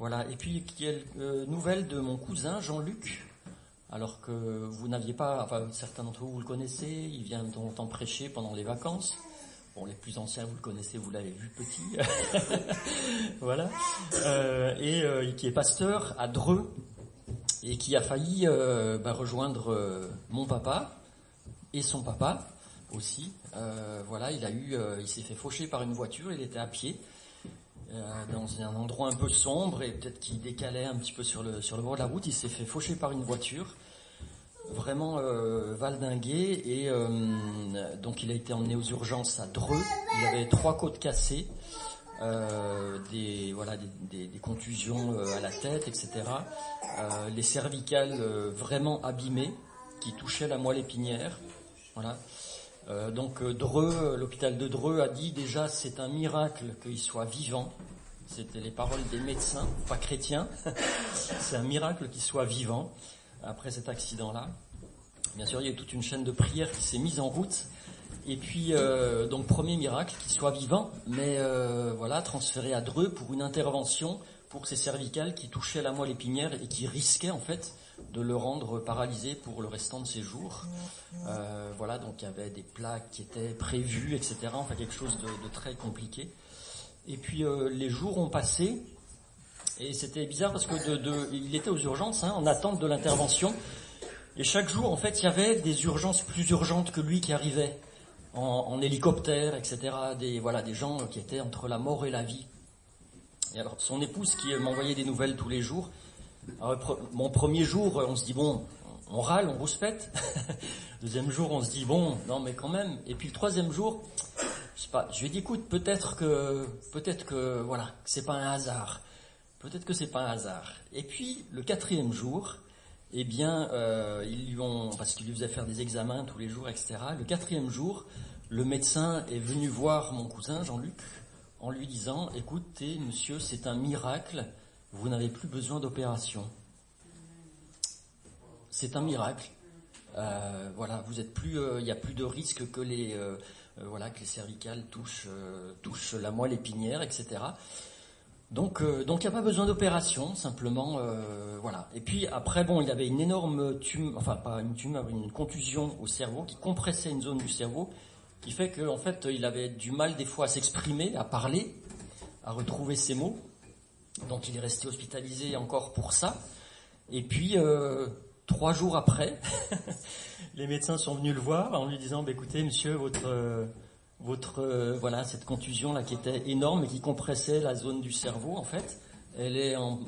Voilà. Et puis, quelques nouvelles de mon cousin Jean-Luc. Alors que vous n'aviez pas, enfin certains d'entre vous le connaissez, il vient de temps en temps prêcher pendant les vacances. Bon, les plus anciens, vous le connaissez, vous l'avez vu petit. Voilà. Et qui est pasteur à Dreux et qui a failli rejoindre mon papa et son papa aussi. Voilà, il s'est fait faucher par une voiture, il était à pied dans un endroit un peu sombre et peut-être qu'il décalait un petit peu sur le bord de la route. Il s'est fait faucher par une voiture. Vraiment valdingué et donc il a été emmené aux urgences à Dreux. Il avait 3 côtes cassées, des contusions à la tête, etc. Les cervicales vraiment abîmées qui touchaient la moelle épinière. Voilà. Donc Dreux, l'hôpital de Dreux a dit déjà c'est un miracle qu'il soit vivant. C'était les paroles des médecins, pas chrétiens. C'est un miracle qu'il soit vivant. Après cet accident-là, bien sûr, il y a eu toute une chaîne de prières qui s'est mise en route. Et puis, donc, premier miracle, qu'il soit vivant, mais transféré à Dreux pour une intervention pour ses cervicales qui touchaient la moelle épinière et qui risquaient, en fait, de le rendre paralysé pour le restant de ses jours. Donc il y avait des plaques qui étaient prévues, etc. Enfin, quelque chose de très compliqué. Et puis, les jours ont passé. Et c'était bizarre parce que il était aux urgences, en attente de l'intervention. Et chaque jour, en fait, il y avait des urgences plus urgentes que lui qui arrivaient en hélicoptère, etc. Des gens qui étaient entre la mort et la vie. Et alors, son épouse qui m'envoyait des nouvelles tous les jours. Alors, mon premier jour, on se dit bon, on râle, on rouspète. Deuxième jour, on se dit bon, non mais quand même. Et puis le troisième jour, je sais pas. Je lui ai dit écoute, peut-être que c'est pas un hasard. Peut-être que c'est pas un hasard. Et puis, le 4e jour, parce qu'il lui faisait faire des examens tous les jours, etc. Le 4e jour, le médecin est venu voir mon cousin, Jean-Luc, en lui disant, écoutez, monsieur, c'est un miracle, vous n'avez plus besoin d'opération. C'est un miracle. Vous êtes plus, il n'y a plus de risque que les cervicales touchent la moelle épinière, etc. Donc il n'y a pas besoin d'opération, simplement, voilà. Et puis après, il avait une énorme une contusion au cerveau qui compressait une zone du cerveau, qui fait que, en fait, il avait du mal des fois à s'exprimer, à parler, à retrouver ses mots. Donc il est resté hospitalisé encore pour ça. Et puis 3 jours après, les médecins sont venus le voir en lui disant, écoutez, monsieur, cette contusion là qui était énorme et qui compressait la zone du cerveau, en fait, elle est en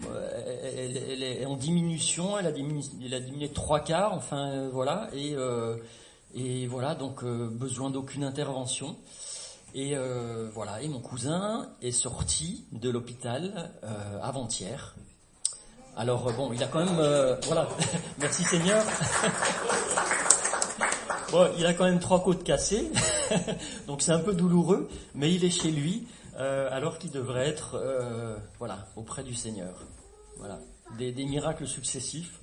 diminution, elle a diminué de 3/4, enfin voilà, et voilà, donc besoin d'aucune intervention. Et et mon cousin est sorti de l'hôpital avant-hier. Alors il a quand même merci Seigneur. Il a quand même 3 côtes cassées, donc c'est un peu douloureux, mais il est chez lui, alors qu'il devrait être auprès du Seigneur. Voilà, des miracles successifs.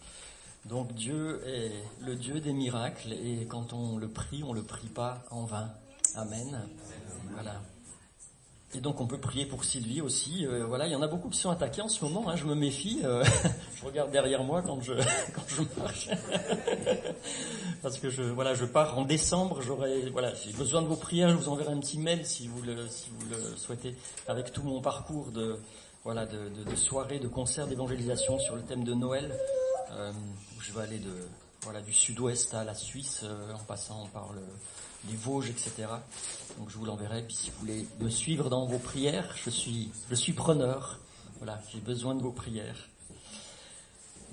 Donc Dieu est le Dieu des miracles, et quand on le prie pas en vain. Amen. Voilà. Et donc on peut prier pour Sylvie aussi. Il y en a beaucoup qui sont attaqués en ce moment. Je me méfie. Je regarde derrière moi quand je marche, parce que je pars en décembre. J'ai besoin de vos prières. Je vous enverrai un petit mail si vous le souhaitez, avec tout mon parcours de soirées, de concerts d'évangélisation sur le thème de Noël. Je vais aller du sud-ouest à la Suisse, en passant par les Vosges, etc. Donc je vous l'enverrai. Puis si vous voulez me suivre dans vos prières, je suis preneur. Voilà, j'ai besoin de vos prières.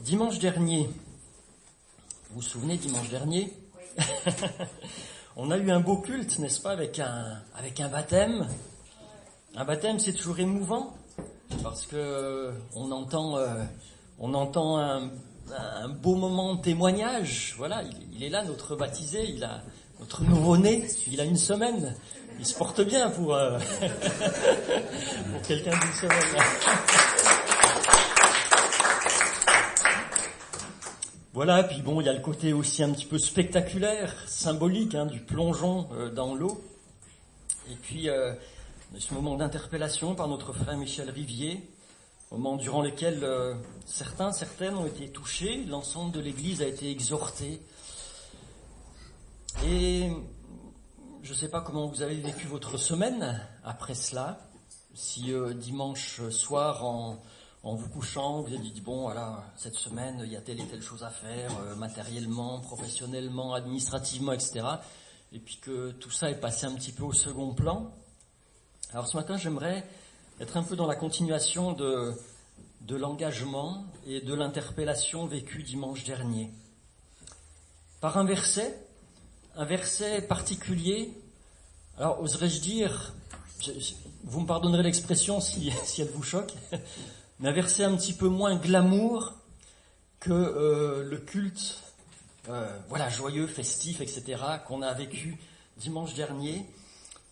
Dimanche dernier, vous vous souvenez, dimanche dernier, on a eu un beau culte, n'est-ce pas, avec un baptême. Un baptême, c'est toujours émouvant, parce que on entend un beau moment de témoignage. Voilà, il est là, notre baptisé, notre nouveau-né, il a 1 semaine. Il se porte bien pour quelqu'un d'1 semaine. Voilà, puis il y a le côté aussi un petit peu spectaculaire, symbolique, du plongeon dans l'eau. Et puis, ce moment d'interpellation par notre frère Michel Rivier, moment durant lequel certaines ont été touchés, l'ensemble de l'Église a été exhorté. Et je ne sais pas comment vous avez vécu votre semaine après cela. Si dimanche soir, en vous couchant, vous avez dit, bon, voilà, cette semaine, il y a telle et telle chose à faire, matériellement, professionnellement, administrativement, etc. Et puis que tout ça est passé un petit peu au second plan. Alors ce matin, j'aimerais être un peu dans la continuation de l'engagement et de l'interpellation vécue dimanche dernier. Par un verset particulier. Alors, oserais-je dire, vous me pardonnerez l'expression si elle vous choque, mais un verset un petit peu moins glamour que le culte, joyeux, festif, etc., qu'on a vécu dimanche dernier,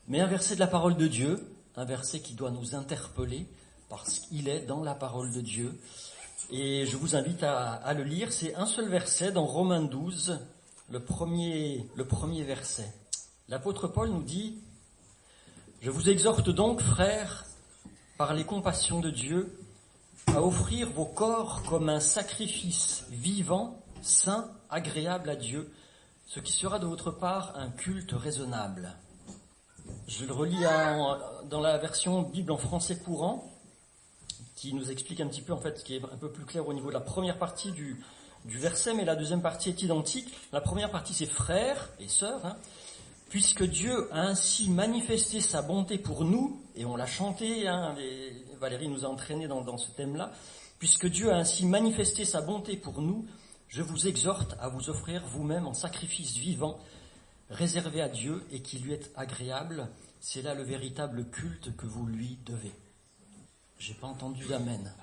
mais un verset de la parole de Dieu, un verset qui doit nous interpeller, parce qu'il est dans la parole de Dieu. Et je vous invite à le lire. C'est un seul verset dans Romains 12, le premier verset. L'apôtre Paul nous dit « Je vous exhorte donc, frères, par les compassions de Dieu, à offrir vos corps comme un sacrifice vivant, saint, agréable à Dieu, ce qui sera de votre part un culte raisonnable. » Je le relis dans la version Bible en français courant, qui nous explique un petit peu, en fait, qui est un peu plus clair au niveau de la première partie du verset, mais la deuxième partie est identique. La première partie, c'est frères et sœurs, puisque Dieu a ainsi manifesté sa bonté pour nous, et on l'a chanté, Valérie nous a entraînés dans ce thème-là, puisque Dieu a ainsi manifesté sa bonté pour nous, je vous exhorte à vous offrir vous-même en sacrifice vivant, réservé à Dieu et qui lui est agréable. C'est là le véritable culte que vous lui devez. J'ai pas entendu d'amen.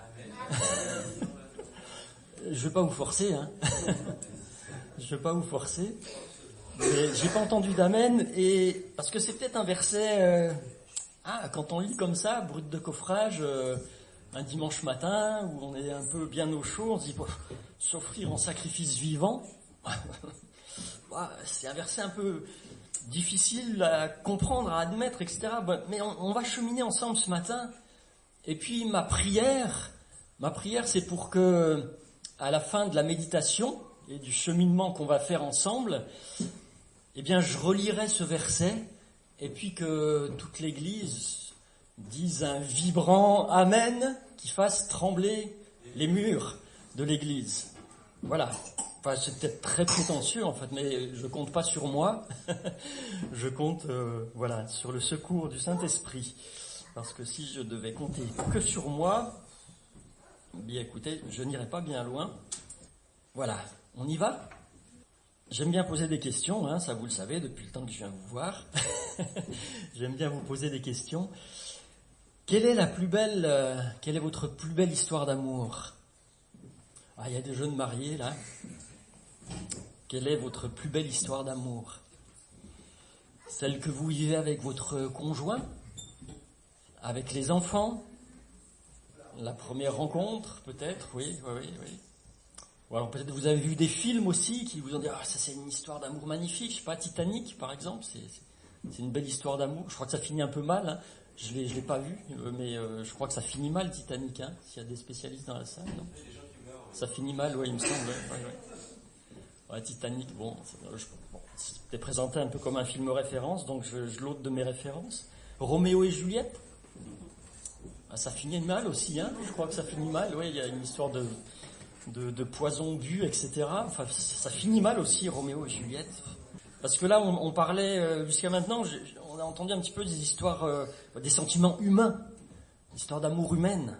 Je vais pas vous forcer, Je vais pas vous forcer. Mais j'ai pas entendu d'amen, et parce que c'est peut-être un verset, quand on lit comme ça, brut de coffrage, un dimanche matin, où on est un peu bien au chaud, on se dit, s'offrir en sacrifice vivant, c'est un verset un peu difficile à comprendre, à admettre, etc. Mais on va cheminer ensemble ce matin. Et puis ma prière, c'est pour que, à la fin de la méditation et du cheminement qu'on va faire ensemble, eh bien, je relirai ce verset, et puis que toute l'Église dise un vibrant amen qui fasse trembler les murs de l'Église. Voilà. Enfin, c'est peut-être très prétentieux, en fait, mais je compte pas sur moi. Je compte, sur le secours du Saint-Esprit. Parce que si je devais compter que sur moi, bien écoutez, je n'irais pas bien loin. Voilà, on y va ? J'aime bien poser des questions, ça vous le savez depuis le temps que je viens vous voir. J'aime bien vous poser des questions. Quelle est votre plus belle histoire d'amour ? Il y a des jeunes mariés là. Quelle est votre plus belle histoire d'amour ? Celle que vous vivez avec votre conjoint ? Avec les enfants, la première rencontre, peut-être, oui. Ou alors peut-être vous avez vu des films aussi qui vous ont dit « ça c'est une histoire d'amour magnifique », je sais pas, Titanic par exemple, c'est une belle histoire d'amour. Je crois que ça finit un peu mal, je l'ai pas vu, mais je crois que ça finit mal Titanic, s'il y a des spécialistes dans la salle, non ? Ça finit mal, il me semble, ouais. Titanic, c'était présenté un peu comme un film référence, donc je l'ôte de mes références. Roméo et Juliette. Ça finit mal aussi, je crois que ça finit mal, il y a une histoire de poison bu, etc. Enfin, ça finit mal aussi, Roméo et Juliette. Parce que là, on parlait, jusqu'à maintenant, on a entendu un petit peu des histoires, des sentiments humains, des histoires d'amour humaine.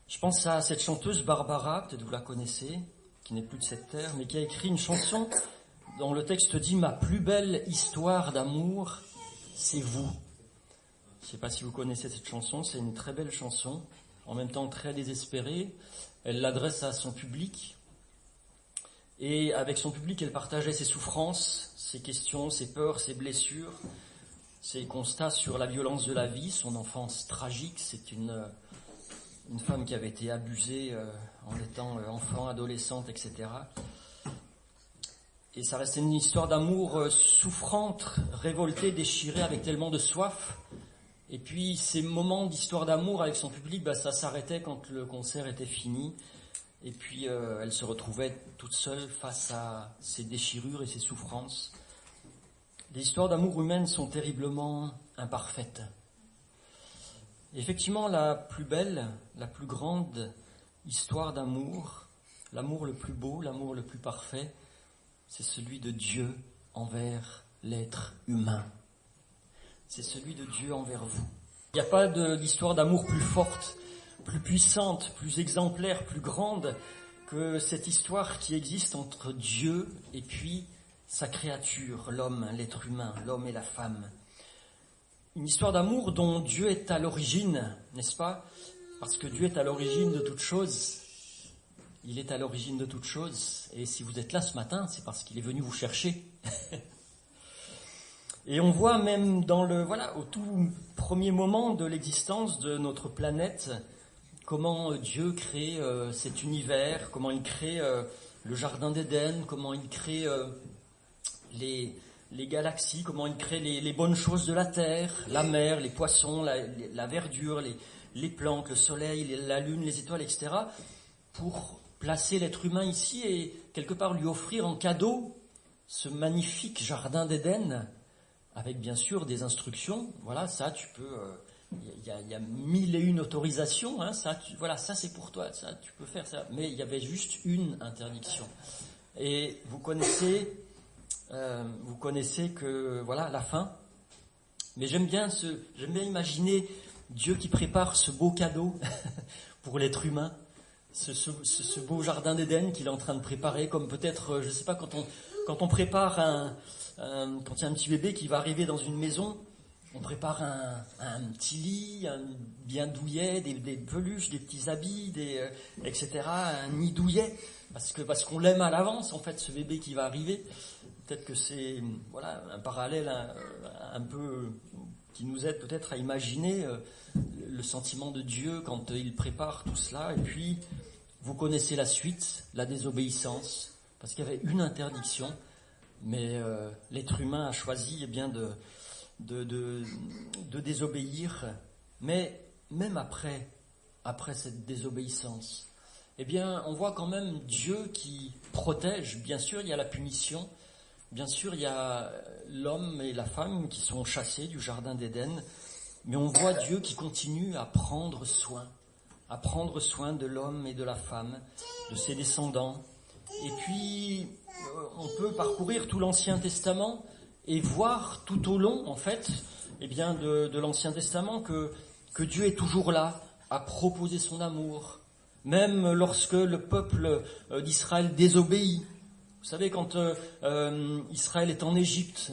Je pense à cette chanteuse Barbara, peut-être vous la connaissez, qui n'est plus de cette terre, mais qui a écrit une chanson dont le texte dit « Ma plus belle histoire d'amour, c'est vous ». Je ne sais pas si vous connaissez cette chanson, c'est une très belle chanson, en même temps très désespérée. Elle l'adresse à son public. Et avec son public, elle partageait ses souffrances, ses questions, ses peurs, ses blessures, ses constats sur la violence de la vie, son enfance tragique. C'est une femme qui avait été abusée en étant enfant, adolescente, etc. Et ça restait une histoire d'amour souffrante, révoltée, déchirée, avec tellement de soif, Et puis ces moments d'histoire d'amour avec son public, ça s'arrêtait quand le concert était fini. Et puis elle se retrouvait toute seule face à ses déchirures et ses souffrances. Les histoires d'amour humaines sont terriblement imparfaites. Et effectivement, la plus belle, la plus grande histoire d'amour, l'amour le plus beau, l'amour le plus parfait, c'est celui de Dieu envers l'être humain. C'est celui de Dieu envers vous. Il n'y a pas d'histoire d'amour plus forte, plus puissante, plus exemplaire, plus grande que cette histoire qui existe entre Dieu et puis sa créature, l'homme, l'être humain, l'homme et la femme. Une histoire d'amour dont Dieu est à l'origine, n'est-ce pas? Parce que Dieu est à l'origine de toute chose. Il est à l'origine de toute chose. Et si vous êtes là ce matin, c'est parce qu'il est venu vous chercher. Et on voit même au tout premier moment de l'existence de notre planète, comment Dieu crée cet univers, comment il crée le jardin d'Éden, comment il crée les galaxies, comment il crée les bonnes choses de la terre, la mer, les poissons, la verdure, les plantes, le soleil, la lune, les étoiles, etc., pour placer l'être humain ici et quelque part lui offrir en cadeau ce magnifique jardin d'Éden, avec bien sûr des instructions. Voilà, ça tu peux, il y a 1001 autorisations, hein, ça c'est pour toi, ça tu peux faire ça. Mais il y avait juste une interdiction. Et vous connaissez que voilà la fin. Mais j'aime bien imaginer Dieu qui prépare ce beau cadeau pour l'être humain, ce beau jardin d'Éden qu'il est en train de préparer, comme peut-être, je sais pas, quand on prépare quand il y a un petit bébé qui va arriver dans une maison, on prépare un petit lit, bien douillet, des peluches, des petits habits, etc., un nid douillet, parce qu'on l'aime à l'avance, en fait, ce bébé qui va arriver. Peut-être que c'est un parallèle un peu qui nous aide peut-être à imaginer le sentiment de Dieu quand il prépare tout cela. Et puis, vous connaissez la suite, la désobéissance, parce qu'il y avait une interdiction, mais l'être humain a choisi de désobéir. Mais même après cette désobéissance, on voit quand même Dieu qui protège. Bien sûr, il y a la punition. Bien sûr, il y a l'homme et la femme qui sont chassés du jardin d'Éden, mais on voit Dieu qui continue à prendre soin de l'homme et de la femme, de ses descendants. Et puis, on peut parcourir tout l'Ancien Testament et voir tout au long, en fait, de l'Ancien Testament que Dieu est toujours là à proposer son amour, même lorsque le peuple d'Israël désobéit. Vous savez, quand Israël est en Égypte,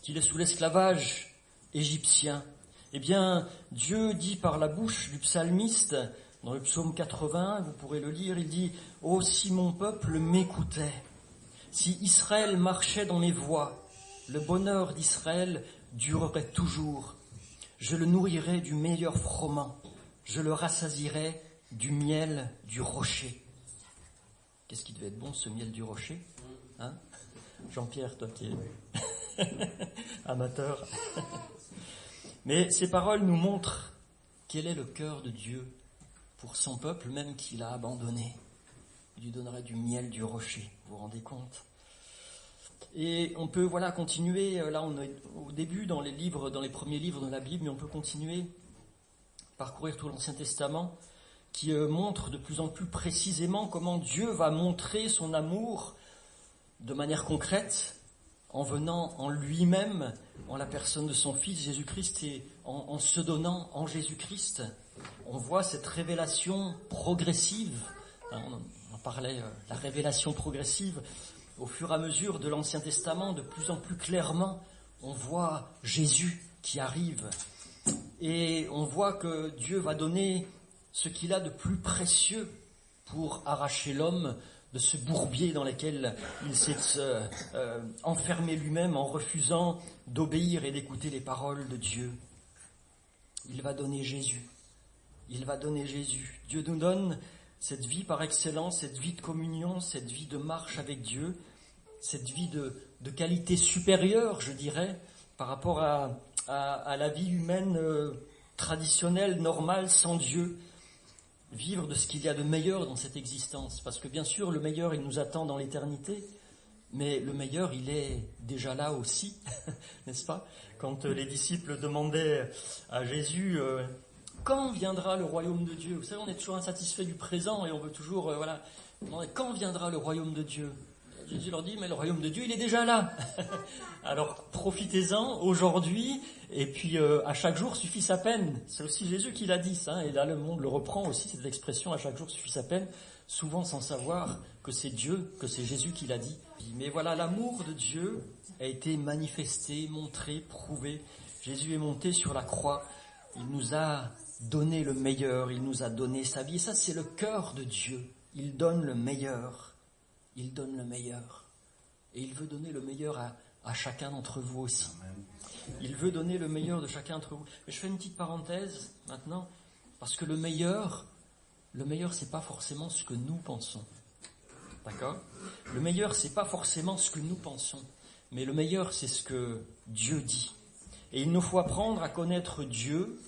qu'il est sous l'esclavage égyptien, Dieu dit par la bouche du psalmiste, dans le psaume 80, vous pourrez le lire, il dit « Oh, si mon peuple m'écoutait, si Israël marchait dans mes voies, le bonheur d'Israël durerait toujours. Je le nourrirais du meilleur froment, je le rassasirais du miel du rocher. » Qu'est-ce qui devait être bon, ce miel du rocher, hein? Jean-Pierre, toi qui es amateur. Mais ces paroles nous montrent quel est le cœur de Dieu pour son peuple, même qu'il a abandonné. Il lui donnerait du miel du rocher, vous vous rendez compte? Et on peut continuer, là on est au début dans les premiers livres de la Bible, mais on peut continuer, parcourir tout l'Ancien Testament, qui montre de plus en plus précisément comment Dieu va montrer son amour de manière concrète, en venant en lui-même, en la personne de son Fils Jésus-Christ et en se donnant en Jésus-Christ. On voit cette révélation progressive, on en parlait, la révélation progressive, au fur et à mesure de l'Ancien Testament, de plus en plus clairement, on voit Jésus qui arrive. Et on voit que Dieu va donner ce qu'il a de plus précieux pour arracher l'homme de ce bourbier dans lequel il s'est enfermé lui-même en refusant d'obéir et d'écouter les paroles de Dieu. Il va donner Jésus. Il va donner Jésus. Dieu nous donne cette vie par excellence, cette vie de communion, cette vie de marche avec Dieu, cette vie de qualité supérieure, je dirais, par rapport à à la vie humaine traditionnelle, normale, sans Dieu. Vivre de ce qu'il y a de meilleur dans cette existence. Parce que bien sûr, le meilleur, il nous attend dans l'éternité. Mais le meilleur, il est déjà là aussi, n'est-ce pas? Quand les disciples demandaient à Jésus quand viendra le royaume de Dieu? Vous savez, on est toujours insatisfait du présent et on veut toujours demander quand viendra le royaume de Dieu? Jésus leur dit mais le royaume de Dieu, il est déjà là. Alors profitez-en aujourd'hui et puis à chaque jour suffit sa peine. C'est aussi Jésus qui l'a dit ça, et là le monde le reprend aussi, cette expression à chaque jour suffit sa peine, souvent sans savoir que c'est Dieu, que c'est Jésus qui l'a dit. Mais voilà, l'amour de Dieu a été manifesté, montré, prouvé. Jésus est monté sur la croix, il nous a donné le meilleur, il nous a donné sa vie. Et ça, c'est le cœur de Dieu. Il donne le meilleur. Il donne le meilleur. Et il veut donner le meilleur à chacun d'entre vous aussi. Il veut donner le meilleur de chacun d'entre vous. Mais je fais une petite parenthèse maintenant, parce que le meilleur, c'est pas forcément ce que nous pensons. D'accord? Le meilleur, c'est pas forcément ce que nous pensons. Mais le meilleur, c'est ce que Dieu dit. Et il nous faut apprendre à connaître Dieu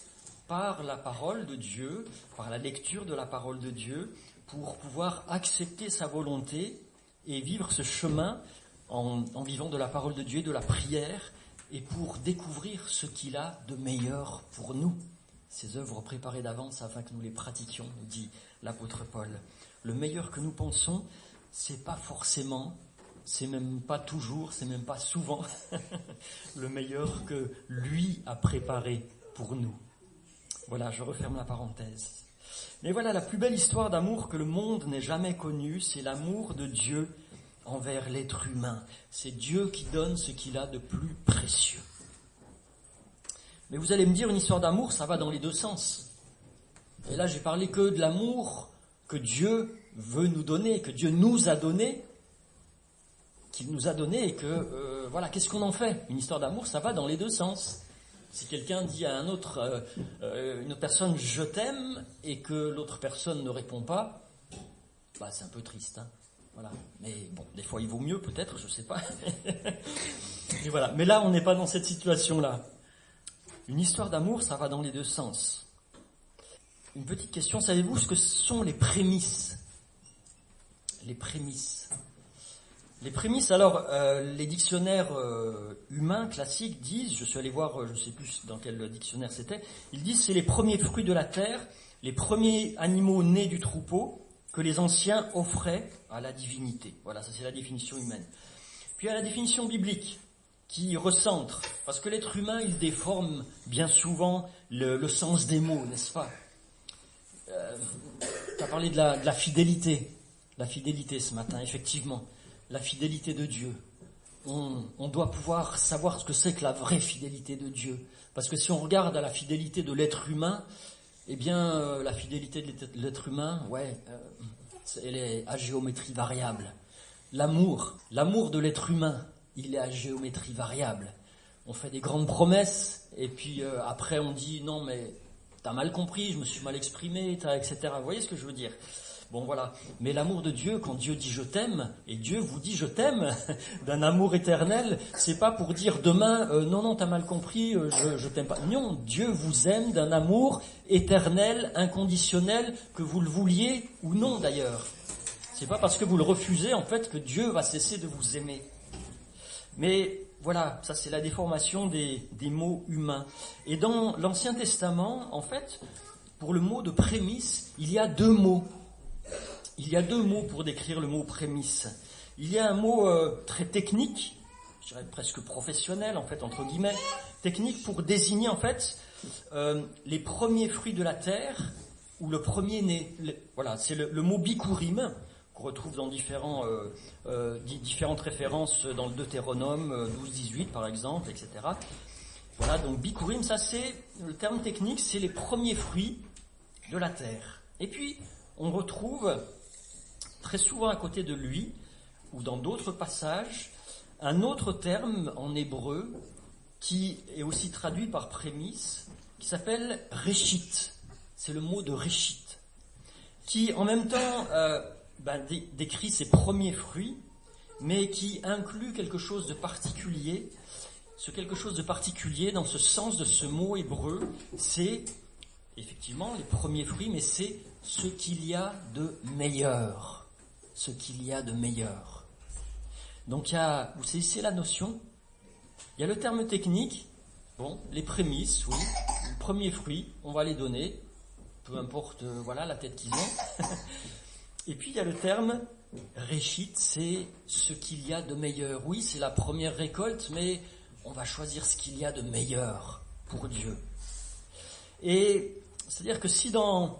par la parole de Dieu, par la lecture de la parole de Dieu, pour pouvoir accepter sa volonté et vivre ce chemin en vivant de la parole de Dieu, de la prière, et pour découvrir ce qu'il a de meilleur pour nous. Ces œuvres préparées d'avance afin que nous les pratiquions, nous dit l'apôtre Paul. Le meilleur que nous pensons, c'est pas forcément, c'est même pas toujours, c'est même pas souvent le meilleur que lui a préparé pour nous. Voilà, je referme la parenthèse. Mais voilà, la plus belle histoire d'amour que le monde n'ait jamais connue, c'est l'amour de Dieu envers l'être humain. C'est Dieu qui donne ce qu'il a de plus précieux. Mais vous allez me dire, une histoire d'amour, ça va dans les deux sens. Et là, j'ai parlé que de l'amour que Dieu veut nous donner, que Dieu nous a donné, qu'il nous a donné, et que, voilà, qu'est-ce qu'on en fait? Une histoire d'amour, ça va dans les deux sens. Si quelqu'un dit à une autre personne « je t'aime » et que l'autre personne ne répond pas, bah c'est un peu triste, hein. Voilà. Mais bon, des fois il vaut mieux peut-être, je sais pas. Et voilà. Mais là, on n'est pas dans cette situation-là. Une histoire d'amour, ça va dans les deux sens. Une petite question, savez-vous ce que sont les prémices? Les prémices. Les prémices, alors, les dictionnaires humains classiques disent, je suis allé voir, je ne sais plus dans quel dictionnaire c'était, ils disent c'est les premiers fruits de la terre, les premiers animaux nés du troupeau que les anciens offraient à la divinité. Voilà, ça c'est la définition humaine. Puis il y a la définition biblique qui recentre, parce que l'être humain, il déforme bien souvent le sens des mots, n'est-ce pas? Tu as parlé de la fidélité ce matin, effectivement. La fidélité de Dieu. On doit pouvoir savoir ce que c'est que la vraie fidélité de Dieu. Parce que si on regarde à la fidélité de l'être humain, eh bien, la fidélité de l'être humain, elle est à géométrie variable. L'amour de l'être humain, il est à géométrie variable. On fait des grandes promesses, et puis après on dit, non mais t'as mal compris, je me suis mal exprimé, etc. Vous voyez ce que je veux dire? Bon voilà, mais l'amour de Dieu, quand Dieu dit je t'aime, et Dieu vous dit je t'aime, d'un amour éternel, c'est pas pour dire demain, non, t'as mal compris, je t'aime pas. Non, Dieu vous aime d'un amour éternel, inconditionnel, que vous le vouliez ou non d'ailleurs. C'est pas parce que vous le refusez, en fait, que Dieu va cesser de vous aimer. Mais voilà, ça c'est la déformation des mots humains. Et dans l'Ancien Testament, en fait, pour le mot de prémisse, il y a deux mots. Il y a deux mots pour décrire le mot prémisse. Il y a un mot très technique, je dirais presque professionnel en fait, entre guillemets, technique pour désigner en fait les premiers fruits de la terre ou le premier né. Voilà, c'est le mot bikurim qu'on retrouve dans différentes références dans le Deutéronome 12-18 par exemple, etc. Voilà, donc bikurim, ça c'est le terme technique, c'est les premiers fruits de la terre. Et puis on retrouve très souvent à côté de lui, ou dans d'autres passages, un autre terme en hébreu qui est aussi traduit par prémisse, qui s'appelle réchit. C'est le mot de réchit, qui en même temps décrit ses premiers fruits, mais qui inclut quelque chose de particulier, ce quelque chose de particulier dans ce sens de ce mot hébreu, c'est effectivement les premiers fruits, mais c'est ce qu'il y a de meilleur. Ce qu'il y a de meilleur. Donc vous saisissez la notion, il y a le terme technique, bon, les prémices, oui, les premiers fruits, on va les donner, peu importe la tête qu'ils ont. Et puis il y a le terme réchit, c'est ce qu'il y a de meilleur. Oui, c'est la première récolte, mais on va choisir ce qu'il y a de meilleur pour Dieu. Et c'est-à-dire que si dans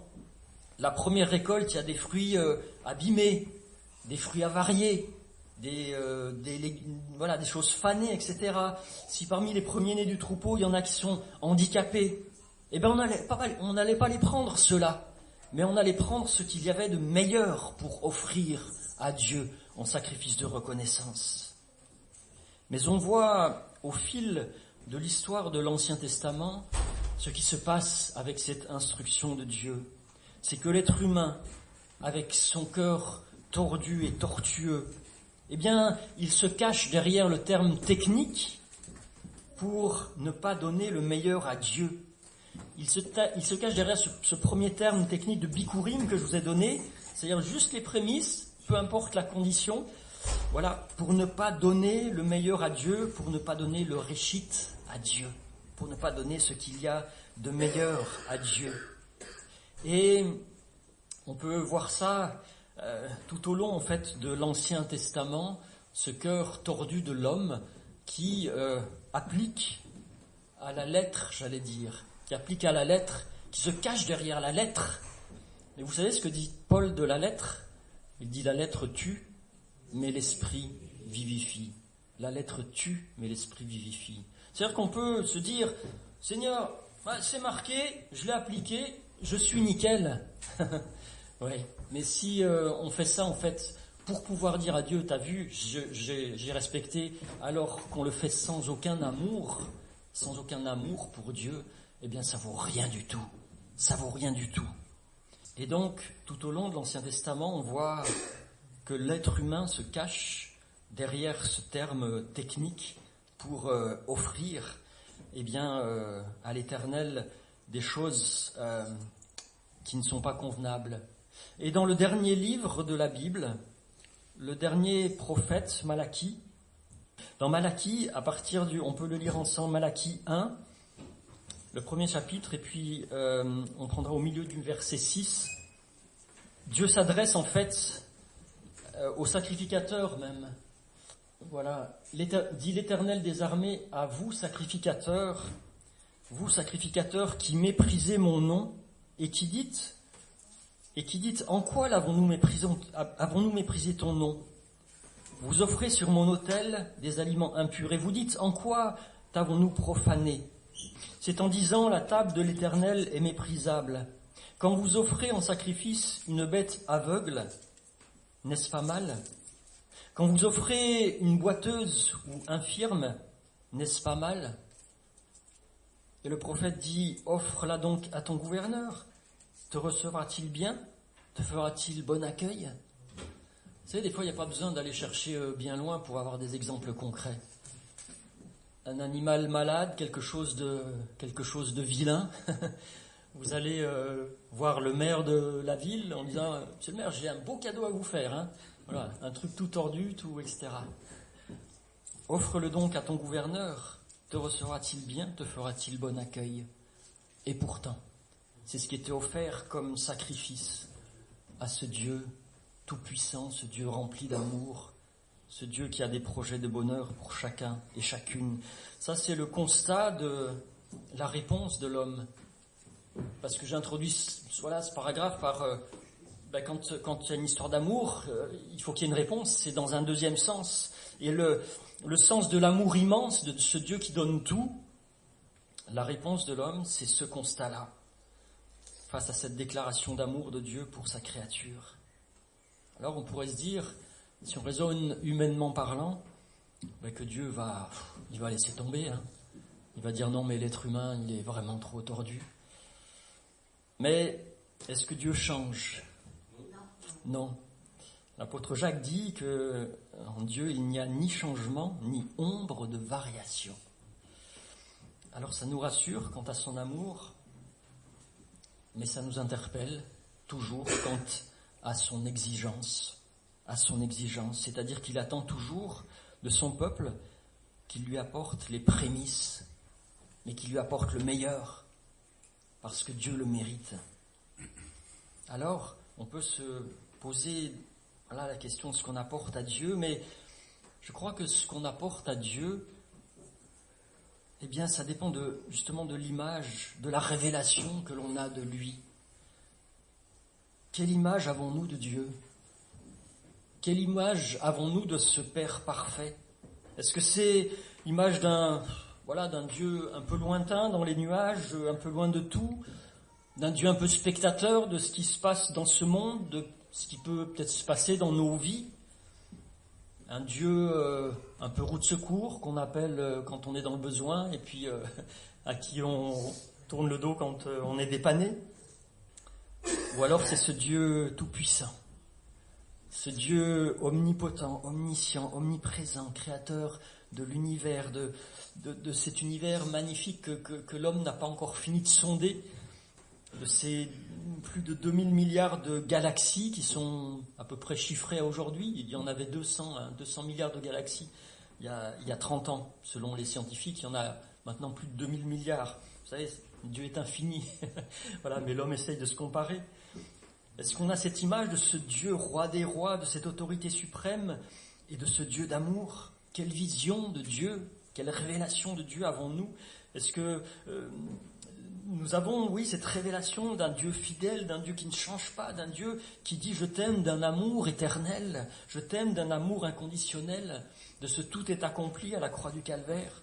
la première récolte, il y a des fruits abîmés, des fruits avariés, des choses fanées, etc. Si parmi les premiers-nés du troupeau, il y en a qui sont handicapés, eh ben on n'allait pas les prendre ceux-là, mais on allait prendre ce qu'il y avait de meilleur pour offrir à Dieu en sacrifice de reconnaissance. Mais on voit au fil de l'histoire de l'Ancien Testament ce qui se passe avec cette instruction de Dieu. C'est que l'être humain, avec son cœur tordu et tortueux, eh bien, il se cache derrière le terme technique pour ne pas donner le meilleur à Dieu. Il se cache derrière ce premier terme technique de bikurim que je vous ai donné, c'est-à-dire juste les prémices, peu importe la condition, pour ne pas donner le meilleur à Dieu, pour ne pas donner le réchit à Dieu, pour ne pas donner ce qu'il y a de meilleur à Dieu. Et on peut voir ça tout au long en fait de l'Ancien Testament, ce cœur tordu de l'homme qui applique à la lettre, qui se cache derrière la lettre. Et vous savez ce que dit Paul de la lettre? Il dit la lettre tue, mais l'esprit vivifie. La lettre tue, mais l'esprit vivifie. C'est-à-dire qu'on peut se dire, Seigneur, c'est marqué, je l'ai appliqué, je suis nickel. Oui, mais si on fait ça en fait pour pouvoir dire à Dieu, t'as vu, j'ai respecté, alors qu'on le fait sans aucun amour pour Dieu, eh bien ça vaut rien du tout. Ça vaut rien du tout. Et donc, tout au long de l'Ancien Testament, on voit que l'être humain se cache derrière ce terme technique pour offrir, à l'Éternel des choses qui ne sont pas convenables. Et dans le dernier livre de la Bible, le dernier prophète, Malachie, dans Malachie, on peut le lire ensemble, Malachie 1, le premier chapitre, et puis on prendra au milieu du verset 6. Dieu s'adresse en fait aux sacrificateurs même. Voilà, dit l'Éternel des armées à vous sacrificateurs qui méprisez mon nom et qui dites en quoi avons-nous méprisé ton nom? Vous offrez sur mon autel des aliments impurs et vous dites en quoi t'avons-nous profané? C'est en disant la table de l'Éternel est méprisable. Quand vous offrez en sacrifice une bête aveugle, n'est-ce pas mal? Quand vous offrez une boiteuse ou infirme, n'est-ce pas mal? Et le prophète dit, offre-la donc à ton gouverneur. Te recevra-t-il bien? Te fera-t-il bon accueil? Vous savez, des fois, il n'y a pas besoin d'aller chercher bien loin pour avoir des exemples concrets. Un animal malade, quelque chose de vilain. Vous allez voir le maire de la ville en disant « Monsieur le maire, j'ai un beau cadeau à vous faire. Hein. » Voilà, un truc tout tordu, tout, etc. Offre-le donc à ton gouverneur. Te recevra-t-il bien? Te fera-t-il bon accueil? Et pourtant, c'est ce qui était offert comme sacrifice à ce Dieu tout-puissant, ce Dieu rempli d'amour, ce Dieu qui a des projets de bonheur pour chacun et chacune. Ça, c'est le constat de la réponse de l'homme. Parce que j'introduis ce paragraphe par... quand il y a une histoire d'amour, il faut qu'il y ait une réponse, c'est dans un deuxième sens. Et le sens de l'amour immense de ce Dieu qui donne tout, la réponse de l'homme, c'est ce constat-là, face à cette déclaration d'amour de Dieu pour sa créature. Alors on pourrait se dire, si on raisonne humainement parlant, que Dieu il va laisser tomber. Hein. Il va dire non, mais l'être humain, il est vraiment trop tordu. Mais est-ce que Dieu change? Non. L'apôtre Jacques dit que en Dieu, il n'y a ni changement, ni ombre de variation. Alors ça nous rassure quant à son amour, mais ça nous interpelle toujours quant à son exigence, c'est-à-dire qu'il attend toujours de son peuple qu'il lui apporte les prémices, mais qu'il lui apporte le meilleur, parce que Dieu le mérite. Alors, on peut se poser la question de ce qu'on apporte à Dieu, mais je crois que ce qu'on apporte à Dieu, eh bien, ça dépend justement de l'image, de la révélation que l'on a de lui. Quelle image avons-nous de Dieu ? Quelle image avons-nous de ce Père parfait ? Est-ce que c'est l'image d'un Dieu un peu lointain dans les nuages, un peu loin de tout, d'un Dieu un peu spectateur de ce qui se passe dans ce monde, de ce qui peut peut-être se passer dans nos vies, un Dieu un peu roue de secours qu'on appelle quand on est dans le besoin et puis à qui on tourne le dos quand on est dépanné, ou alors c'est ce Dieu tout-puissant, ce Dieu omnipotent, omniscient, omniprésent, créateur de l'univers, de cet univers magnifique que l'homme n'a pas encore fini de sonder, de ces plus de 2000 milliards de galaxies qui sont à peu près chiffrées aujourd'hui. Il y en avait 200 milliards de galaxies il y a 30 ans, selon les scientifiques. Il y en a maintenant plus de 2000 milliards. Vous savez, Dieu est infini. Voilà, mais l'homme essaye de se comparer. Est-ce qu'on a cette image de ce Dieu roi des rois, de cette autorité suprême et de ce Dieu d'amour ? Quelle vision de Dieu, quelle révélation de Dieu avons-nous ? Est-ce que nous avons, oui, cette révélation d'un Dieu fidèle, d'un Dieu qui ne change pas, d'un Dieu qui dit « je t'aime » d'un amour éternel, je t'aime d'un amour inconditionnel, de ce tout est accompli à la croix du Calvaire ?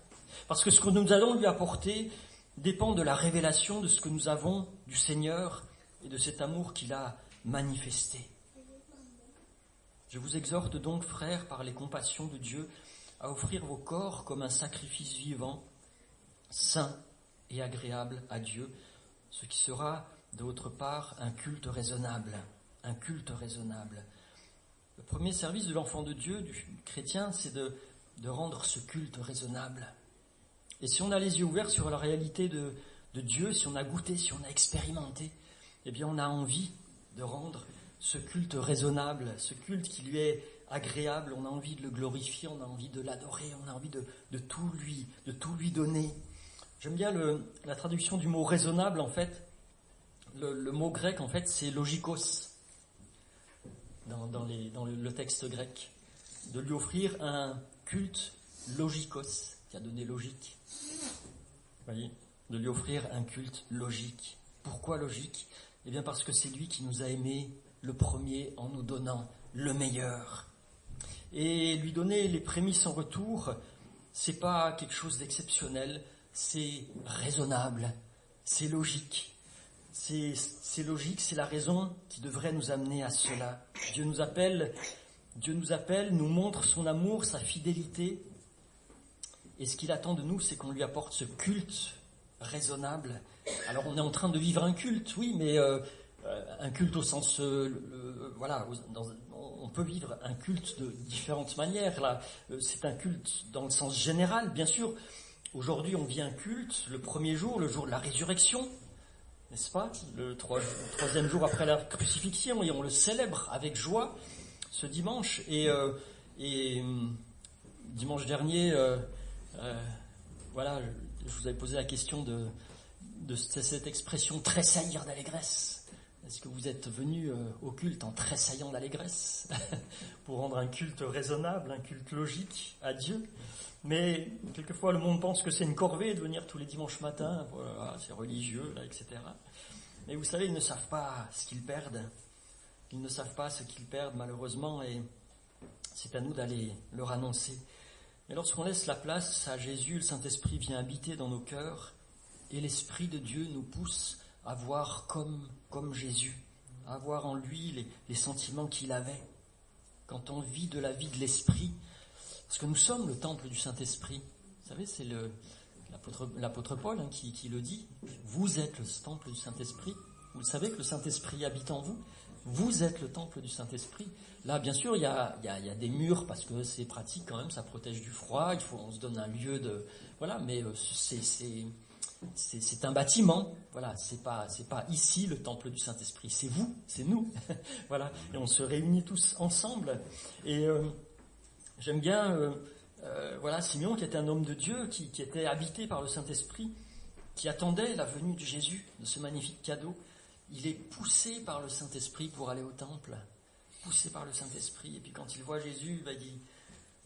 Parce que ce que nous allons lui apporter dépend de la révélation de ce que nous avons du Seigneur et de cet amour qu'il a manifesté. Je vous exhorte donc, frères, par les compassions de Dieu, à offrir vos corps comme un sacrifice vivant, saint et agréable à Dieu, ce qui sera, d'autre part, un culte raisonnable. Un culte raisonnable. Le premier service de l'enfant de Dieu, du chrétien, c'est de rendre ce culte raisonnable. Et si on a les yeux ouverts sur la réalité de Dieu, si on a goûté, si on a expérimenté, eh bien on a envie de rendre ce culte raisonnable, ce culte qui lui est agréable, on a envie de le glorifier, on a envie de l'adorer, on a envie de tout lui donner. J'aime bien la traduction du mot raisonnable, en fait. Le mot grec, en fait, c'est logikos, dans le texte grec. De lui offrir un culte logikos, qui a donné logique. Vous voyez ? De lui offrir un culte logique. Pourquoi logique ? Eh bien parce que c'est lui qui nous a aimés le premier en nous donnant le meilleur. Et lui donner les prémices en retour, c'est pas quelque chose d'exceptionnel, c'est raisonnable, c'est logique. C'est logique, c'est la raison qui devrait nous amener à cela. Dieu nous appelle, nous montre son amour, sa fidélité. Et ce qu'il attend de nous, c'est qu'on lui apporte ce culte raisonnable. Alors on est en train de vivre un culte, oui, mais un culte au sens... on peut vivre un culte de différentes manières. Là, c'est un culte dans le sens général, bien sûr. Aujourd'hui, on vit un culte, le premier jour, le jour de la résurrection, n'est-ce pas ? Le troisième jour après la crucifixion, et on le célèbre avec joie ce dimanche. Et dimanche dernier, je vous avais posé la question de cette expression « tressaillir d'allégresse ». Est-ce que vous êtes venu au culte en tressaillant d'allégresse pour rendre un culte raisonnable, un culte logique à Dieu ? Mais quelquefois le monde pense que c'est une corvée de venir tous les dimanches matins, voilà, c'est religieux, là, etc. Mais vous savez, ils ne savent pas ce qu'ils perdent. Ils ne savent pas ce qu'ils perdent malheureusement, et c'est à nous d'aller leur annoncer. Mais lorsqu'on laisse la place à Jésus, le Saint-Esprit vient habiter dans nos cœurs, et l'Esprit de Dieu nous pousse à voir comme Jésus, à avoir en lui les sentiments qu'il avait. Quand on vit de la vie de l'Esprit, parce que nous sommes le temple du Saint-Esprit. Vous savez, c'est l'apôtre Paul qui le dit. Vous êtes le temple du Saint-Esprit. Vous savez que le Saint-Esprit habite en vous. Vous êtes le temple du Saint-Esprit. Là, bien sûr, il y a des murs parce que c'est pratique quand même, ça protège du froid. On se donne un lieu de, voilà, mais c'est un bâtiment. Voilà, c'est pas ici le temple du Saint-Esprit. C'est vous, c'est nous. Voilà, et on se réunit tous ensemble. Et j'aime bien, voilà, Simeon qui était un homme de Dieu, qui était habité par le Saint-Esprit, qui attendait la venue de Jésus, de ce magnifique cadeau. Il est poussé par le Saint-Esprit pour aller au temple, poussé par le Saint-Esprit. Et puis quand il voit Jésus, il dit,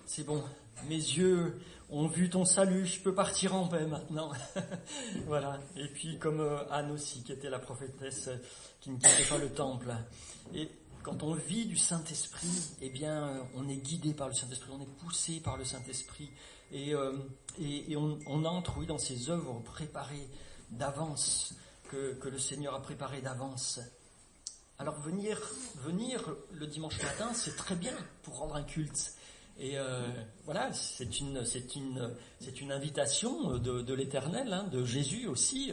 c'est bon, mes yeux ont vu ton salut, je peux partir en paix maintenant. Voilà. Et puis comme Anne aussi, qui était la prophétesse qui ne quittait pas le temple. Et quand on vit du Saint-Esprit, eh bien, on est guidé par le Saint-Esprit, on est poussé par le Saint-Esprit. Et on entre, oui, dans ces œuvres préparées d'avance, que le Seigneur a préparé d'avance. Alors venir le dimanche matin, c'est très bien pour rendre un culte. Et voilà, c'est une invitation de l'Éternel, hein, de Jésus aussi.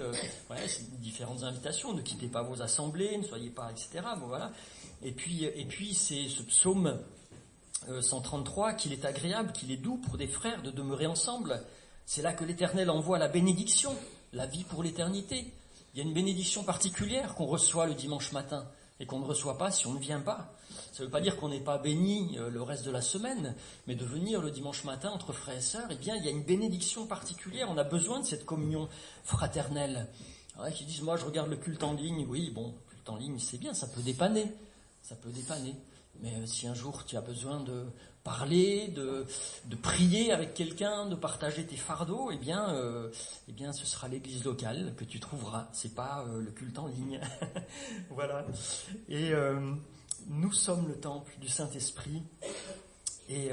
Ouais, c'est différentes invitations. Ne quittez pas vos assemblées, ne soyez pas, etc. Bon, voilà. Et puis c'est ce psaume 133 qu'il est agréable, qu'il est doux pour des frères de demeurer ensemble. C'est là que l'Éternel envoie la bénédiction, la vie pour l'éternité. Il y a une bénédiction particulière qu'on reçoit le dimanche matin et qu'on ne reçoit pas si on ne vient pas. Ça ne veut pas dire qu'on n'est pas béni le reste de la semaine, mais de venir le dimanche matin entre frères et sœurs, eh bien, il y a une bénédiction particulière. On a besoin de cette communion fraternelle. Alors, qui disent, moi, je regarde le culte en ligne. Oui, bon, le culte en ligne, c'est bien, ça peut dépanner. Ça peut dépanner. Mais si un jour tu as besoin de parler, de prier avec quelqu'un, de partager tes fardeaux, eh bien, ce sera l'église locale que tu trouveras. C'est pas le culte en ligne. Voilà. Et nous sommes le temple du Saint-Esprit. Et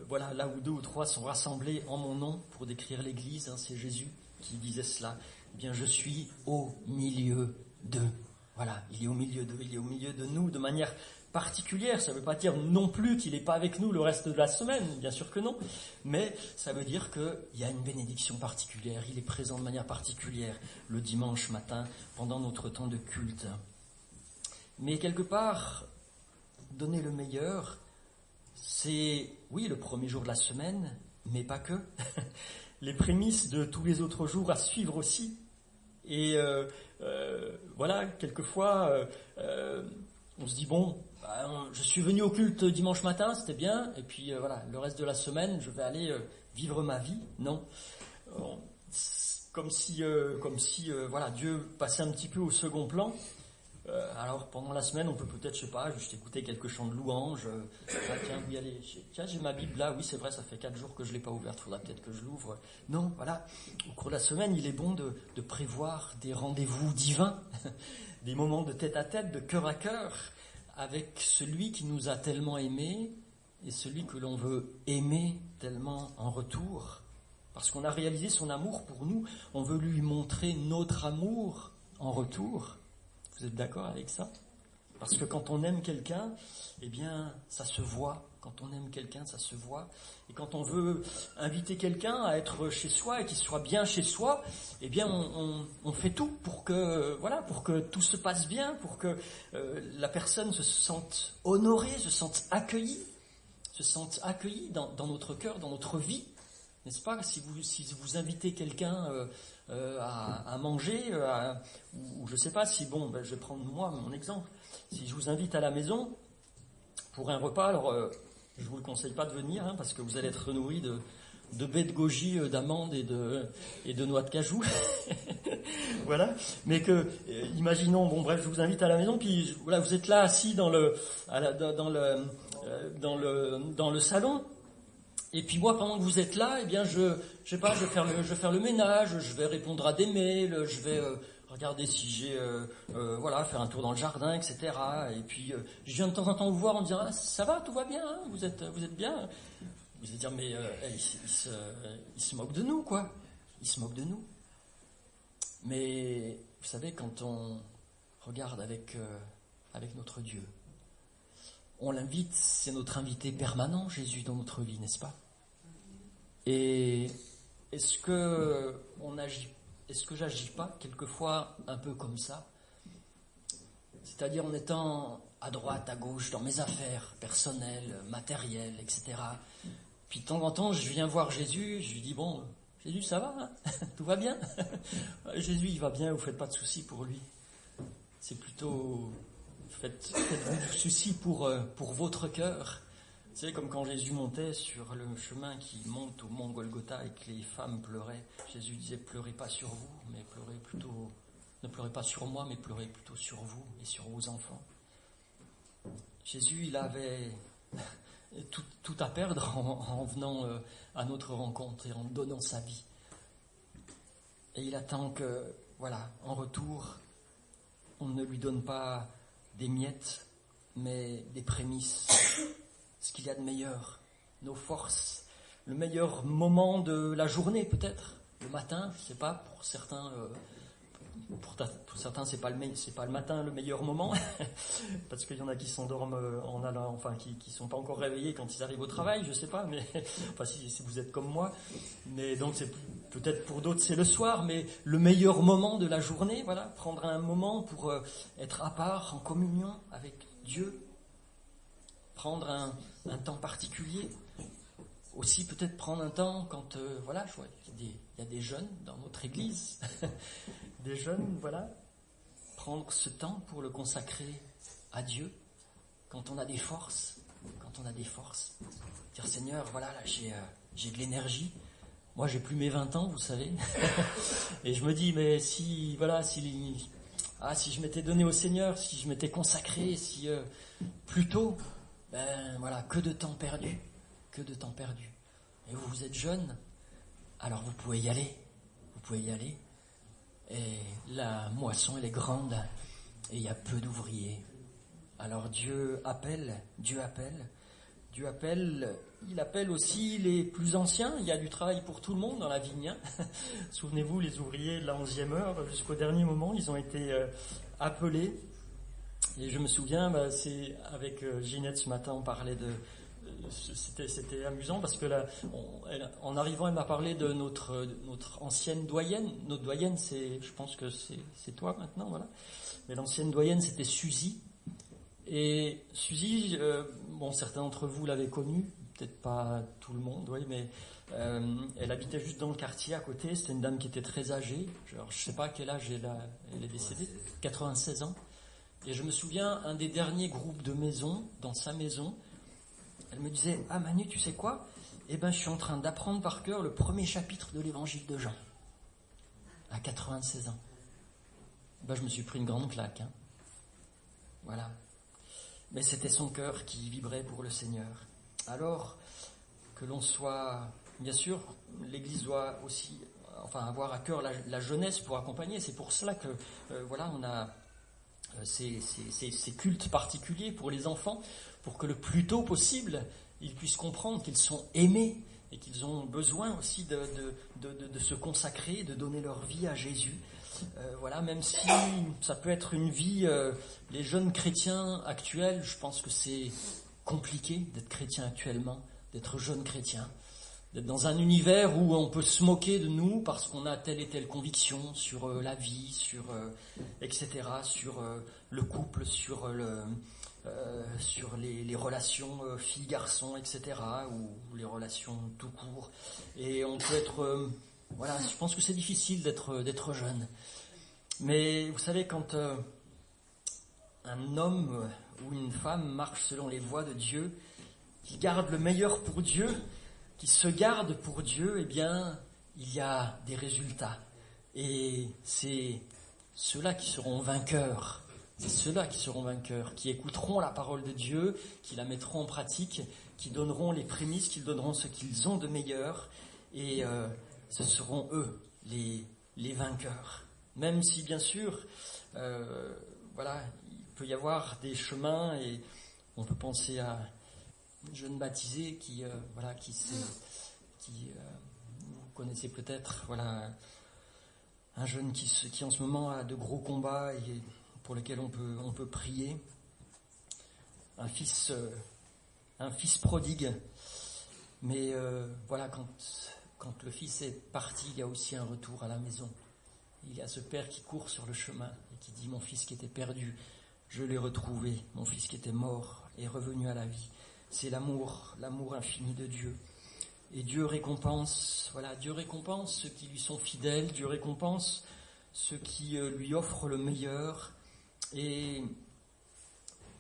voilà, là où 2 ou 3 sont rassemblés en mon nom pour décrire l'église, hein, c'est Jésus qui disait cela. Eh bien, je suis au milieu d'eux. Voilà, il est au milieu d'eux, il est au milieu de nous de manière particulière. Ça ne veut pas dire non plus qu'il n'est pas avec nous le reste de la semaine, bien sûr que non, mais ça veut dire qu'il y a une bénédiction particulière, il est présent de manière particulière le dimanche matin pendant notre temps de culte. Mais quelque part, donner le meilleur, c'est, oui, le premier jour de la semaine, mais pas que. Les prémices de tous les autres jours à suivre aussi. Et voilà, quelquefois, on se dit, bon, je suis venu au culte dimanche matin, c'était bien, et puis voilà, le reste de la semaine, je vais aller vivre ma vie. Non. Comme si voilà, Dieu passait un petit peu au second plan. Alors pendant la semaine, on peut peut-être, je sais pas, juste écouter quelques chants de louanges. Tiens, oui, allez, tiens, j'ai ma Bible là, oui, c'est vrai, ça fait 4 jours que je l'ai pas ouverte, faudra peut-être que je l'ouvre. Non, voilà, au cours de la semaine, il est bon de prévoir des rendez-vous divins, des moments de tête à tête, de cœur à cœur, avec celui qui nous a tellement aimés et celui que l'on veut aimer tellement en retour. Parce qu'on a réalisé son amour pour nous, on veut lui montrer notre amour en retour. Vous êtes d'accord avec ça? Parce que quand on aime quelqu'un, eh bien, ça se voit. Quand on aime quelqu'un, ça se voit. Et quand on veut inviter quelqu'un à être chez soi et qu'il soit bien chez soi, eh bien, on fait tout pour que, voilà, pour que tout se passe bien, pour que la personne se sente honorée, se sente accueillie dans notre cœur, dans notre vie. N'est-ce pas? Si vous invitez quelqu'un à manger, ou je sais pas si, bon, je vais prendre moi mon exemple. Si je vous invite à la maison pour un repas, alors je vous le conseille pas de venir, hein, parce que vous allez être nourri de baies de goji, d'amandes et de noix de cajou. Voilà. Mais imaginons, bon bref, je vous invite à la maison, puis voilà, vous êtes là assis dans le salon. Et puis moi, pendant que vous êtes là, eh bien, je sais pas, je vais faire le ménage, je vais répondre à des mails, je vais regarder si j'ai, voilà, faire un tour dans le jardin, etc. Et puis, je viens de temps en temps vous voir en me disant, ah, ça va, tout va bien, hein, vous êtes bien. Vous allez dire, mais il se moque de nous, quoi. Il se moque de nous. Mais vous savez, quand on regarde avec notre Dieu, on l'invite, c'est notre invité permanent, Jésus, dans notre vie, n'est-ce pas? Et est-ce que j'agis pas quelquefois un peu comme ça? c'est-à-dire en étant à droite, à gauche, dans mes affaires personnelles, matérielles, etc. Puis de temps en temps, je viens voir Jésus, je lui dis, bon, Jésus, ça va, hein tout va bien. Jésus, il va bien, vous faites pas de soucis pour lui. C'est plutôt, faites-vous du souci pour votre cœur. Tu sais, comme quand Jésus montait sur le chemin qui monte au mont Golgotha et que les femmes pleuraient. Jésus disait, pleurez pas sur vous, mais pleurez plutôt, ne pleurez pas sur moi, mais pleurez plutôt sur vous et sur vos enfants. Jésus, il avait tout à perdre en venant à notre rencontre et en donnant sa vie. Et il attend que, voilà, en retour, on ne lui donne pas des miettes, mais des prémices, ce qu'il y a de meilleur, nos forces, le meilleur moment de la journée peut-être, le matin, je sais pas, pour certains, c'est pas le matin le meilleur moment, parce qu'il y en a qui s'endorment en allant, enfin qui sont pas encore réveillés quand ils arrivent au travail, je sais pas, mais enfin si vous êtes comme moi, mais donc c'est peut-être pour d'autres c'est le soir, mais le meilleur moment de la journée, voilà, prendre un moment pour être à part, en communion avec Dieu, prendre un temps particulier. Aussi peut-être prendre un temps quand, voilà, je vois qu'il y a des jeunes dans notre église, des jeunes, voilà, prendre ce temps pour le consacrer à Dieu, quand on a des forces, dire Seigneur, voilà, là j'ai de l'énergie, moi j'ai plus mes 20 ans, vous savez, et je me dis, mais si je m'étais donné au Seigneur, si je m'étais consacré, si plus tôt, ben voilà, que de temps perdu. Et vous êtes jeune, alors vous pouvez y aller. Et la moisson, elle est grande, et il y a peu d'ouvriers. Alors Dieu appelle, il appelle aussi les plus anciens. Il y a du travail pour tout le monde dans la vigne. Hein. Souvenez-vous, les ouvriers de la 11e heure, jusqu'au dernier moment, ils ont été appelés. Et je me souviens, c'est avec Ginette ce matin, on parlait de... C'était amusant parce que là, en arrivant, elle m'a parlé de notre ancienne doyenne. Notre doyenne, je pense que c'est toi maintenant, voilà. Mais l'ancienne doyenne, c'était Suzy. Et Suzy, certains d'entre vous l'avaient connue, peut-être pas tout le monde, oui, mais elle habitait juste dans le quartier à côté. C'était une dame qui était très âgée. Je sais pas à quel âge elle est décédée, 96 ans. Et je me souviens, un des derniers groupes de maisons, dans sa maison, elle me disait, ah Manu, tu sais quoi ? Je suis en train d'apprendre par cœur le premier chapitre de l'évangile de Jean. À 96 ans. Je me suis pris une grande claque. Hein. Voilà. Mais c'était son cœur qui vibrait pour le Seigneur. Alors, que l'on soit... Bien sûr, l'Église doit aussi avoir à cœur la jeunesse pour accompagner. C'est pour cela que, on a ces cultes particuliers pour les enfants, pour que le plus tôt possible, ils puissent comprendre qu'ils sont aimés et qu'ils ont besoin aussi de se consacrer, de donner leur vie à Jésus. Même si ça peut être une vie, les jeunes chrétiens actuels, je pense que c'est compliqué d'être chrétien actuellement, d'être jeune chrétien, d'être dans un univers où on peut se moquer de nous parce qu'on a telle et telle conviction sur la vie, sur etc., sur le couple, sur les relations filles-garçons, etc., ou les relations tout court. Et on peut être... je pense que c'est difficile d'être jeune. Mais vous savez, quand un homme ou une femme marche selon les voies de Dieu, qui garde le meilleur pour Dieu, qui se garde pour Dieu, il y a des résultats. Et c'est ceux-là qui seront vainqueurs. C'est ceux-là qui seront vainqueurs, qui écouteront la parole de Dieu, qui la mettront en pratique, qui donneront les prémices, qui donneront ce qu'ils ont de meilleur. Et ce seront eux, les vainqueurs. Même si, bien sûr, il peut y avoir des chemins, et on peut penser à une jeune baptisée vous connaissez peut-être, un jeune qui en ce moment a de gros combats et pour lesquels on peut prier. Un fils prodigue, mais quand le fils est parti, il y a aussi un retour à la maison. Il y a ce père qui court sur le chemin et qui dit, mon fils qui était perdu je l'ai retrouvé, mon fils qui était mort est revenu à la vie. C'est l'amour infini de Dieu. Et Dieu récompense ceux qui lui sont fidèles, Dieu récompense ceux qui lui offrent le meilleur. Et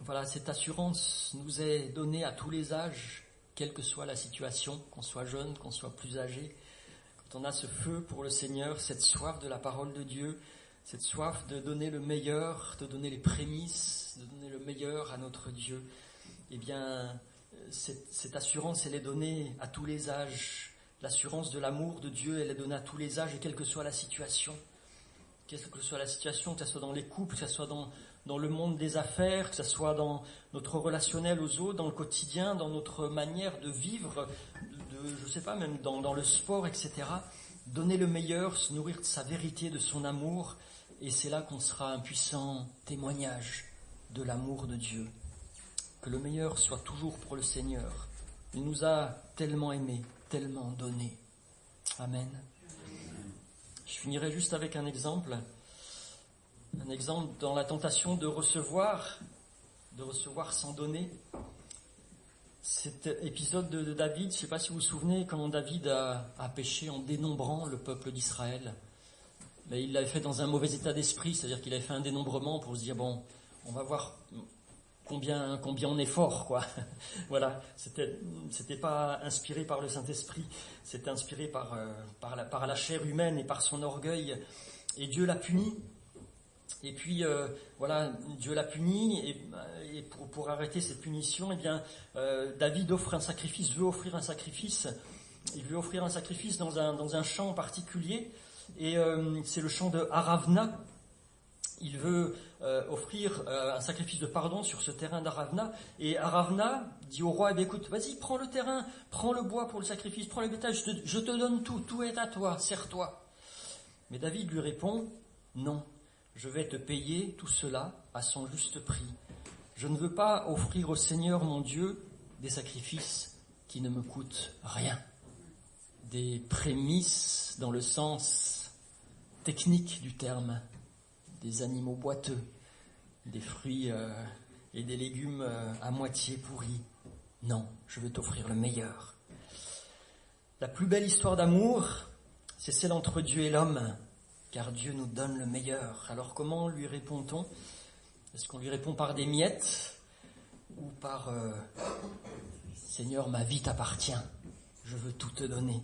voilà, cette assurance nous est donnée à tous les âges, quelle que soit la situation, qu'on soit jeune, qu'on soit plus âgé. Quand on a ce feu pour le Seigneur, cette soif de la parole de Dieu, cette soif de donner le meilleur, de donner les prémices, de donner le meilleur à notre Dieu, eh bien, cette assurance, elle est donnée à tous les âges. L'assurance de l'amour de Dieu, elle est donnée à tous les âges, et quelle que soit la situation. Quelle que soit la situation, que ce soit dans les couples, que ce soit dans le monde des affaires, que ce soit dans notre relationnel aux autres, dans le quotidien, dans notre manière de vivre, je sais pas, même dans le sport, etc. Donner le meilleur, se nourrir de sa vérité, de son amour, et c'est là qu'on sera un puissant témoignage de l'amour de Dieu. Que le meilleur soit toujours pour le Seigneur. Il nous a tellement aimés, tellement donné. Amen. Je finirai juste avec un exemple dans la tentation de recevoir sans donner. Cet épisode de David, je ne sais pas si vous vous souvenez, quand David a péché en dénombrant le peuple d'Israël. Mais il l'avait fait dans un mauvais état d'esprit, c'est-à-dire qu'il avait fait un dénombrement pour se dire, bon, on va voir combien on est fort, quoi. Voilà, c'était pas inspiré par le Saint-Esprit, c'était inspiré par la chair humaine et par son orgueil. Et Dieu l'a puni. Et puis Dieu l'a puni, et pour arrêter cette punition, eh bien David veut offrir un sacrifice. Il veut offrir un sacrifice dans un champ particulier, et c'est le champ de Aravna. Il veut offrir un sacrifice de pardon sur ce terrain d'Aravna. Et Aravna dit au roi, eh bien, écoute, vas-y, prends le terrain, prends le bois pour le sacrifice, prends le bétail, je te donne tout est à toi, sers-toi. Mais David lui répond, non, je vais te payer tout cela à son juste prix. Je ne veux pas offrir au Seigneur mon Dieu des sacrifices qui ne me coûtent rien. Des prémices dans le sens technique du terme, des animaux boiteux, des fruits et des légumes à moitié pourris. Non, je veux t'offrir le meilleur. La plus belle histoire d'amour, c'est celle entre Dieu et l'homme, car Dieu nous donne le meilleur. Alors comment lui répond-on ? Est-ce qu'on lui répond par des miettes ou par Seigneur, ma vie t'appartient, je veux tout te donner.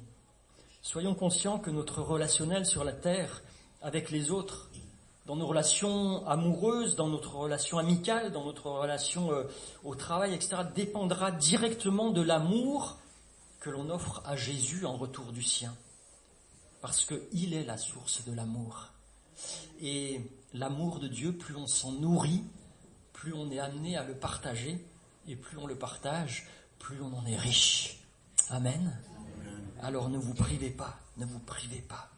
Soyons conscients que notre relationnel sur la terre avec les autres, dans nos relations amoureuses, dans notre relation amicale, dans notre relation au travail, etc., dépendra directement de l'amour que l'on offre à Jésus en retour du sien. Parce qu'il est la source de l'amour. Et l'amour de Dieu, plus on s'en nourrit, plus on est amené à le partager, et plus on le partage, plus on en est riche. Amen. Alors ne vous privez pas. Ne vous privez pas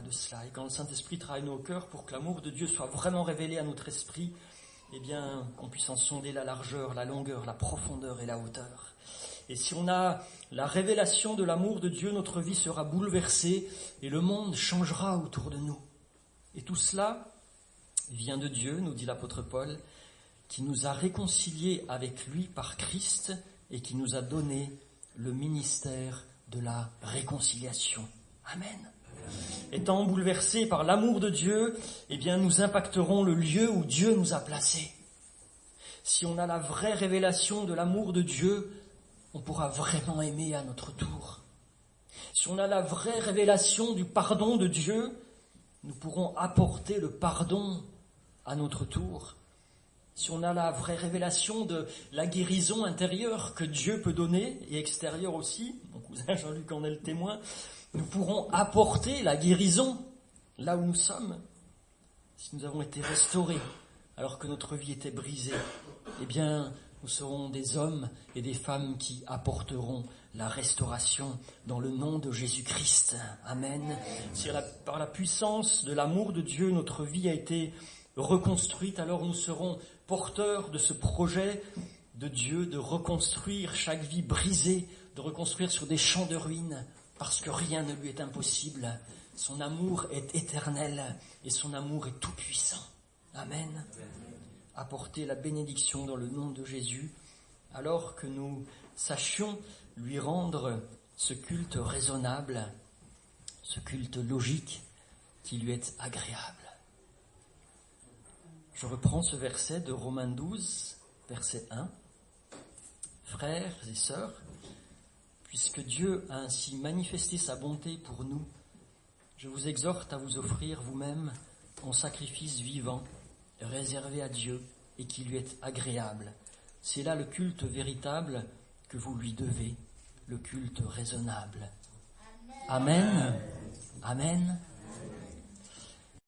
de cela. Et quand le Saint-Esprit travaille nos cœurs pour que l'amour de Dieu soit vraiment révélé à notre esprit, eh bien, qu'on puisse en sonder la largeur, la longueur, la profondeur et la hauteur. Et si on a la révélation de l'amour de Dieu, notre vie sera bouleversée et le monde changera autour de nous. Et tout cela vient de Dieu, nous dit l'apôtre Paul, qui nous a réconciliés avec lui par Christ et qui nous a donné le ministère de la réconciliation. Amen. Étant bouleversés par l'amour de Dieu, eh bien, nous impacterons le lieu où Dieu nous a placés. Si on a la vraie révélation de l'amour de Dieu, on pourra vraiment aimer à notre tour. Si on a la vraie révélation du pardon de Dieu, nous pourrons apporter le pardon à notre tour. Si on a la vraie révélation de la guérison intérieure que Dieu peut donner, et extérieure aussi, mon cousin Jean-Luc en est le témoin, nous pourrons apporter la guérison là où nous sommes. Si nous avons été restaurés alors que notre vie était brisée, eh bien, nous serons des hommes et des femmes qui apporteront la restauration dans le nom de Jésus-Christ. Amen. Si par la puissance de l'amour de Dieu, notre vie a été reconstruite, alors nous serons porteurs de ce projet de Dieu de reconstruire chaque vie brisée, de reconstruire sur des champs de ruines, parce que rien ne lui est impossible. Son amour est éternel et son amour est tout puissant. Amen. Apportez la bénédiction dans le nom de Jésus, alors que nous sachions lui rendre ce culte raisonnable, ce culte logique qui lui est agréable. Je reprends ce verset de Romains 12, verset 1. Frères et sœurs, puisque Dieu a ainsi manifesté sa bonté pour nous, je vous exhorte à vous offrir vous-même en sacrifice vivant, réservé à Dieu et qui lui est agréable. C'est là le culte véritable que vous lui devez, le culte raisonnable. Amen. Amen.